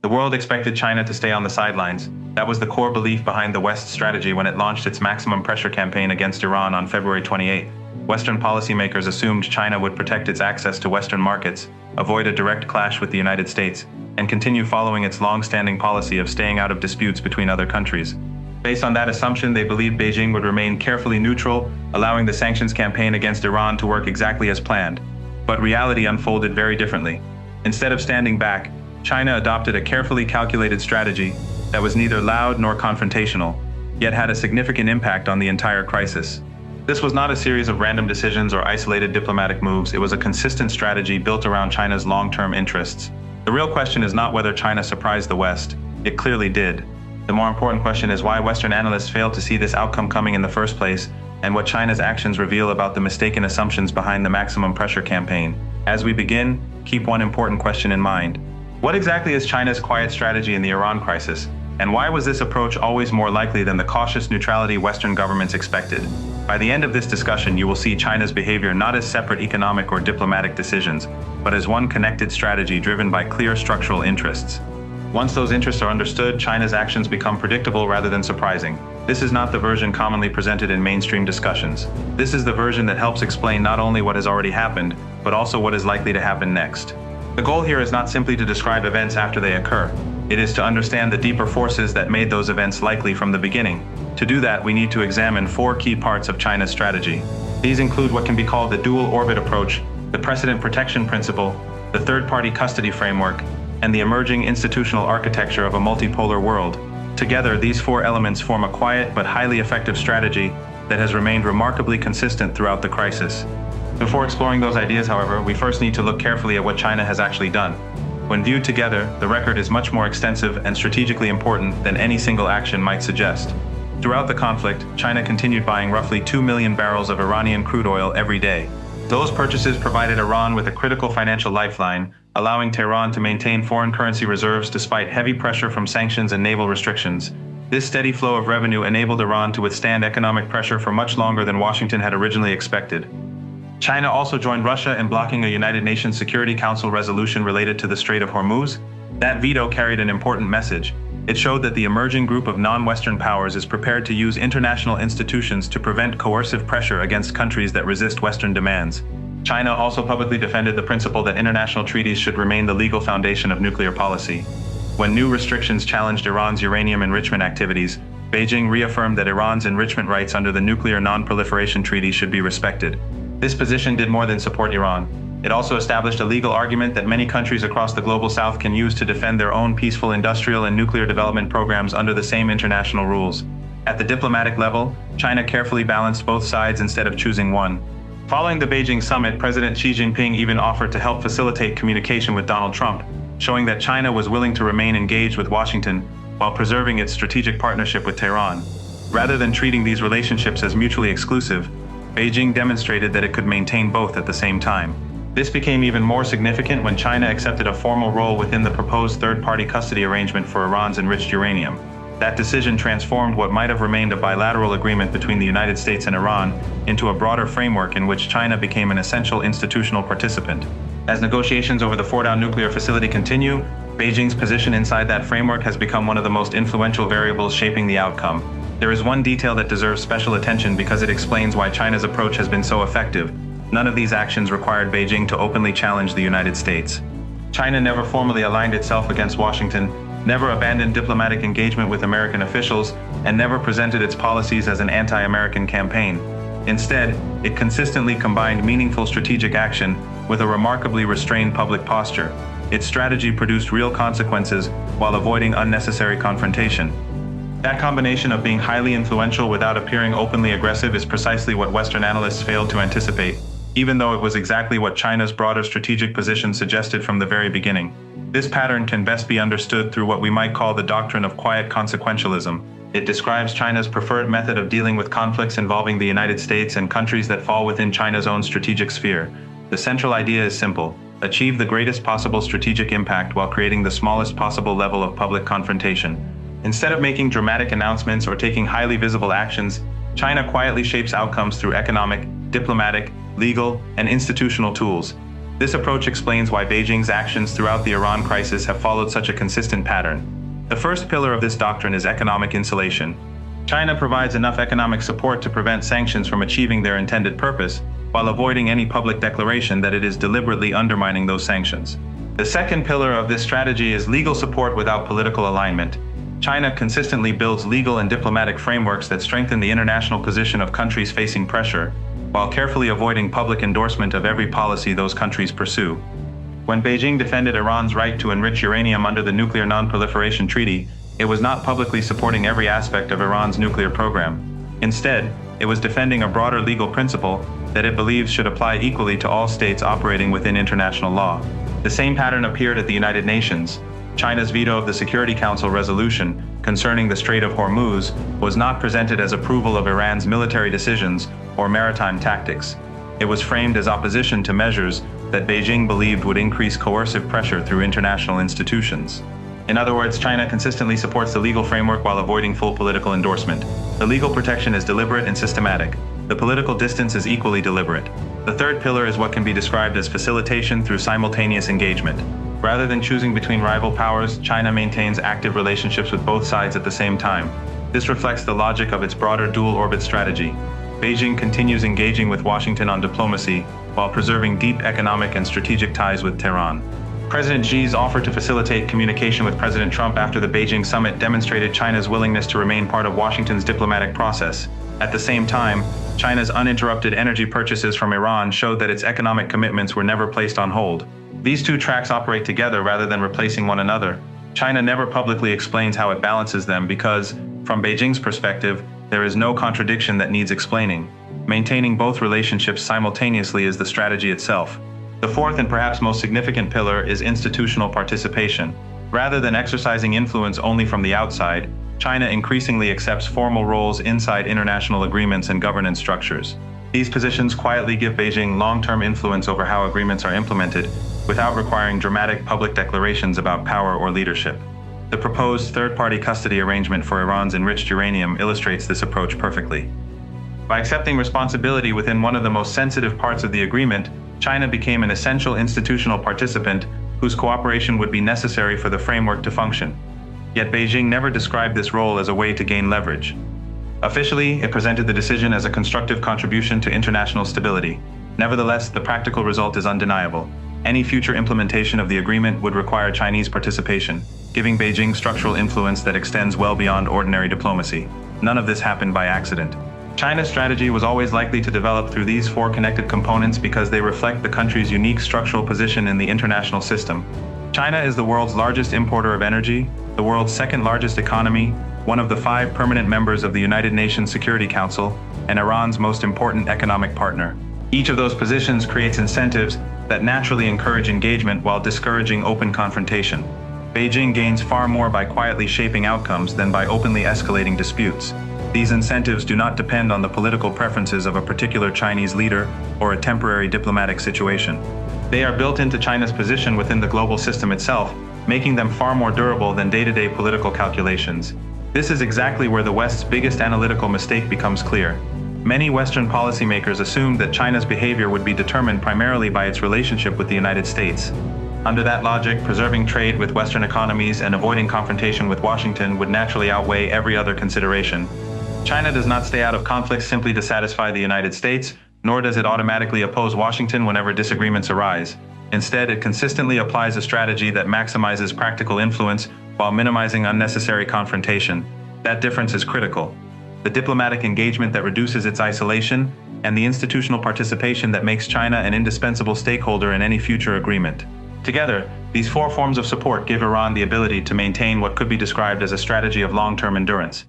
The world expected China to stay on the sidelines. That was the core belief behind the West's strategy when it launched its maximum pressure campaign against Iran on February 28. Western policymakers assumed China would protect its access to Western markets, avoid a direct clash with the United States, and continue following its long-standing policy of staying out of disputes between other countries. Based on that assumption, they believed Beijing would remain carefully neutral, allowing the sanctions campaign against Iran to work exactly as planned. But reality unfolded very differently. Instead of standing back, China adopted a carefully calculated strategy that was neither loud nor confrontational, yet had a significant impact on the entire crisis. This was not a series of random decisions or isolated diplomatic moves. It was a consistent strategy built around China's long-term interests. The real question is not whether China surprised the West. It clearly did. The more important question is why Western analysts failed to see this outcome coming in the first place, and what China's actions reveal about the mistaken assumptions behind the maximum pressure campaign. As we begin, keep one important question in mind. What exactly is China's quiet strategy in the Iran crisis, and why was this approach always more likely than the cautious neutrality Western governments expected? By the end of this discussion, you will see China's behavior not as separate economic or diplomatic decisions, but as one connected strategy driven by clear structural interests. Once those interests are understood, China's actions become predictable rather than surprising. This is not the version commonly presented in mainstream discussions. This is the version that helps explain not only what has already happened, but also what is likely to happen next. The goal here is not simply to describe events after they occur. It is to understand the deeper forces that made those events likely from the beginning. To do that, we need to examine 4 key parts of China's strategy. These include what can be called the dual orbit approach, the precedent protection principle, the third-party custody framework, and the emerging institutional architecture of a multipolar world. Together, these 4 elements form a quiet but highly effective strategy that has remained remarkably consistent throughout the crisis. Before exploring those ideas, however, we first need to look carefully at what China has actually done. When viewed together, the record is much more extensive and strategically important than any single action might suggest. Throughout the conflict, China continued buying roughly 2 million barrels of Iranian crude oil every day. Those purchases provided Iran with a critical financial lifeline, allowing Tehran to maintain foreign currency reserves despite heavy pressure from sanctions and naval restrictions. This steady flow of revenue enabled Iran to withstand economic pressure for much longer than Washington had originally expected. China also joined Russia in blocking a United Nations Security Council resolution related to the Strait of Hormuz. That veto carried an important message. It showed that the emerging group of non-Western powers is prepared to use international institutions to prevent coercive pressure against countries that resist Western demands. China also publicly defended the principle that international treaties should remain the legal foundation of nuclear policy. When new restrictions challenged Iran's uranium enrichment activities, Beijing reaffirmed that Iran's enrichment rights under the Nuclear Non-Proliferation Treaty should be respected. This position did more than support Iran. It also established a legal argument that many countries across the global south can use to defend their own peaceful industrial and nuclear development programs under the same international rules. At the diplomatic level, China carefully balanced both sides instead of choosing one. Following the Beijing summit, President Xi Jinping even offered to help facilitate communication with Donald Trump, showing that China was willing to remain engaged with Washington while preserving its strategic partnership with Tehran. Rather than treating these relationships as mutually exclusive, Beijing demonstrated that it could maintain both at the same time. This became even more significant when China accepted a formal role within the proposed third-party custody arrangement for Iran's enriched uranium. That decision transformed what might have remained a bilateral agreement between the United States and Iran into a broader framework in which China became an essential institutional participant. As negotiations over the Fordow nuclear facility continue, Beijing's position inside that framework has become one of the most influential variables shaping the outcome. There is one detail that deserves special attention because it explains why China's approach has been so effective. None of these actions required Beijing to openly challenge the United States. China never formally aligned itself against Washington, never abandoned diplomatic engagement with American officials, and never presented its policies as an anti-American campaign. Instead, it consistently combined meaningful strategic action with a remarkably restrained public posture. Its strategy produced real consequences while avoiding unnecessary confrontation. That combination of being highly influential without appearing openly aggressive is precisely what Western analysts failed to anticipate, even though it was exactly what China's broader strategic position suggested from the very beginning. This pattern can best be understood through what we might call the doctrine of quiet consequentialism. It describes China's preferred method of dealing with conflicts involving the United States and countries that fall within China's own strategic sphere. The central idea is simple: achieve the greatest possible strategic impact while creating the smallest possible level of public confrontation. Instead of making dramatic announcements or taking highly visible actions, China quietly shapes outcomes through economic, diplomatic, legal, and institutional tools. This approach explains why Beijing's actions throughout the Iran crisis have followed such a consistent pattern. The first pillar of this doctrine is economic insulation. China provides enough economic support to prevent sanctions from achieving their intended purpose, while avoiding any public declaration that it is deliberately undermining those sanctions. The second pillar of this strategy is legal support without political alignment. China consistently builds legal and diplomatic frameworks that strengthen the international position of countries facing pressure, while carefully avoiding public endorsement of every policy those countries pursue. When Beijing defended Iran's right to enrich uranium under the Nuclear Non-Proliferation Treaty, it was not publicly supporting every aspect of Iran's nuclear program. Instead, it was defending a broader legal principle that it believes should apply equally to all states operating within international law. The same pattern appeared at the United Nations. China's veto of the Security Council resolution concerning the Strait of Hormuz was not presented as approval of Iran's military decisions or maritime tactics. It was framed as opposition to measures that Beijing believed would increase coercive pressure through international institutions. In other words, China consistently supports the legal framework while avoiding full political endorsement. The legal protection is deliberate and systematic. The political distance is equally deliberate. The third pillar is what can be described as facilitation through simultaneous engagement. Rather than choosing between rival powers, China maintains active relationships with both sides at the same time. This reflects the logic of its broader dual-orbit strategy. Beijing continues engaging with Washington on diplomacy, while preserving deep economic and strategic ties with Tehran. President Xi's offer to facilitate communication with President Trump after the Beijing summit demonstrated China's willingness to remain part of Washington's diplomatic process. At the same time, China's uninterrupted energy purchases from Iran showed that its economic commitments were never placed on hold. These two tracks operate together rather than replacing one another. China never publicly explains how it balances them because, from Beijing's perspective, there is no contradiction that needs explaining. Maintaining both relationships simultaneously is the strategy itself. The fourth and perhaps most significant pillar is institutional participation. Rather than exercising influence only from the outside, China increasingly accepts formal roles inside international agreements and governance structures. These positions quietly give Beijing long-term influence over how agreements are implemented, without requiring dramatic public declarations about power or leadership. The proposed third-party custody arrangement for Iran's enriched uranium illustrates this approach perfectly. By accepting responsibility within one of the most sensitive parts of the agreement, China became an essential institutional participant whose cooperation would be necessary for the framework to function. Yet Beijing never described this role as a way to gain leverage. Officially, it presented the decision as a constructive contribution to international stability. Nevertheless, the practical result is undeniable. Any future implementation of the agreement would require Chinese participation, giving Beijing structural influence that extends well beyond ordinary diplomacy. None of this happened by accident. China's strategy was always likely to develop through these four connected components because they reflect the country's unique structural position in the international system. China is the world's largest importer of energy, the world's second largest economy, one of the 5 permanent members of the United Nations Security Council, and Iran's most important economic partner. Each of those positions creates incentives that naturally encourage engagement while discouraging open confrontation. Beijing gains far more by quietly shaping outcomes than by openly escalating disputes. These incentives do not depend on the political preferences of a particular Chinese leader or a temporary diplomatic situation. They are built into China's position within the global system itself, making them far more durable than day-to-day political calculations. This is exactly where the West's biggest analytical mistake becomes clear. Many Western policymakers assumed that China's behavior would be determined primarily by its relationship with the United States. Under that logic, preserving trade with Western economies and avoiding confrontation with Washington would naturally outweigh every other consideration. China does not stay out of conflict simply to satisfy the United States, nor does it automatically oppose Washington whenever disagreements arise. Instead, it consistently applies a strategy that maximizes practical influence while minimizing unnecessary confrontation. That difference is critical. The diplomatic engagement that reduces its isolation, and the institutional participation that makes China an indispensable stakeholder in any future agreement. Together, these 4 forms of support give Iran the ability to maintain what could be described as a strategy of long-term endurance.